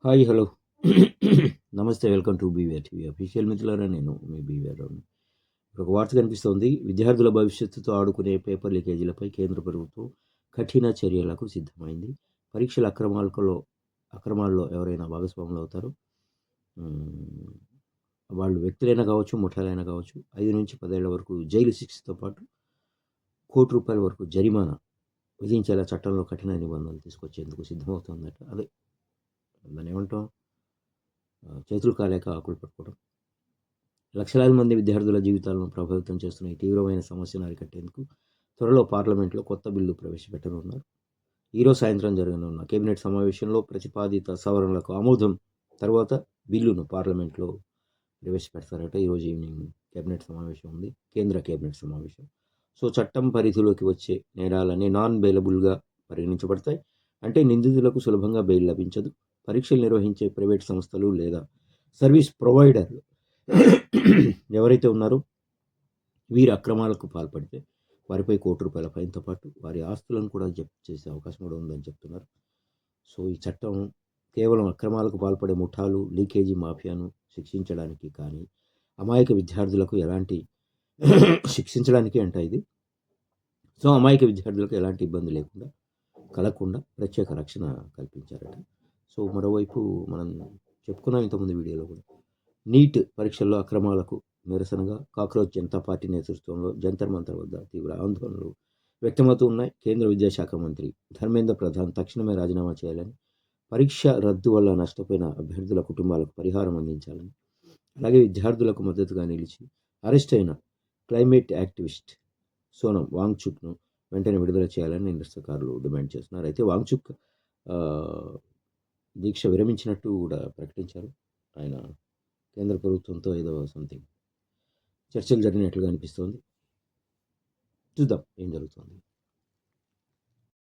Hi hello నమస్తే welcome to BVR TV official మిత్రులారా నేను మీ బీవీఆర్ రావుని. ఇప్పుడు ఒక వార్త కనిపిస్తోంది. విద్యార్థుల భవిష్యత్తుతో ఆడుకునే పేపర్ లీకేజీలపై కేంద్ర ప్రభుత్వం కఠిన చర్యలకు సిద్ధమైంది. పరీక్షల అక్రమాల్లో ఎవరైనా భాగస్వాములు అవుతారు. మ్, వాళ్ళు వ్యక్తులైనా కావచ్చు, ముఠాలైనా కావచ్చు, 5 నుంచి 10 ఏళ్ల వరకు జైలు శిక్షతో పాటు ₹1,00,00,000 వరకు జరిమానా విధించేలా చట్టంలో కఠిన నిబంధనలు తీసుకొచ్చేందుకు సిద్ధమవుతోందట. అదే దాన్ని ఏమంటాం, చేతులు కాలేక ఆకులు పట్టుకోవడం. లక్షలాది మంది విద్యార్థుల జీవితాలను ప్రభావితం చేస్తున్న ఈ తీవ్రమైన సమస్యను అరికట్టేందుకు త్వరలో పార్లమెంట్లో కొత్త బిల్లు ప్రవేశపెట్టనున్నారు. ఈరోజు సాయంత్రం జరగనున్న కేబినెట్ సమావేశంలో ప్రతిపాదిత సవరణలకు ఆమోదం తర్వాత బిల్లును పార్లమెంట్లో ప్రవేశపెడతారట. ఈరోజు ఈవినింగ్ కేబినెట్ సమావేశం ఉంది, కేంద్ర కేబినెట్ సమావేశం. సో చట్టం పరిధిలోకి వచ్చే నేరాలన్నీ నాన్ బెయిలబుల్గా పరిగణించబడతాయి. అంటే నిందితులకు సులభంగా బెయిల్ లభించదు. పరీక్షలు నిర్వహించే ప్రైవేట్ సంస్థలు లేదా సర్వీస్ ప్రొవైడర్లు ఎవరైతే ఉన్నారో వీరి అక్రమాలకు పాల్పడితే వారిపై ₹1,00,00,000 ఫైన్తో పాటు వారి ఆస్తులను కూడా జప్తు చేసే అవకాశం కూడా ఉందని చెప్తున్నారు. సో ఈ చట్టం కేవలం అక్రమాలకు పాల్పడే ముఠాలు, లీకేజీ మాఫియాను శిక్షించడానికి కానీ అమాయక విద్యార్థులకు ఎలాంటి శిక్షించడానికి అంట ఇది. సో అమాయక విద్యార్థులకు ఎలాంటి ఇబ్బంది లేకుండా కలగకుండా ప్రత్యేక రక్షణ కల్పించారట. సో మరోవైపు మనం చెప్పుకున్నాం ఇంతకుముందు వీడియోలో కూడా, నీట్ పరీక్షల్లో అక్రమాలకు నిరసనగా కాక్రోచ్ జనతా పార్టీ నేతృత్వంలో జంతర్ మంతర్ వద్ద తీవ్ర ఆందోళనలు వ్యక్తమవుతూ ఉన్నాయి. కేంద్ర విద్యాశాఖ మంత్రి ధర్మేంద్ర ప్రధాన్ తక్షణమే రాజీనామా చేయాలని, పరీక్ష రద్దు వల్ల నష్టపోయిన అభ్యర్థుల కుటుంబాలకు పరిహారం అందించాలని, అలాగే విద్యార్థులకు మద్దతుగా నిలిచి అరెస్ట్ అయిన క్లైమేట్ యాక్టివిస్ట్ సోనం వాంగ్చుక్ను వెంటనే విడుదల చేయాలని నిరసనకారులు డిమాండ్ చేస్తున్నారు. అయితే వాంగ్చుక్ దీక్ష విరమించినట్టు కూడా ప్రకటించారు. ఆయన కేంద్ర ప్రభుత్వంతో ఏదో సంథింగ్ చర్చలు జరిగినట్లుగా అనిపిస్తోంది. చూద్దాం ఏం జరుగుతుంది.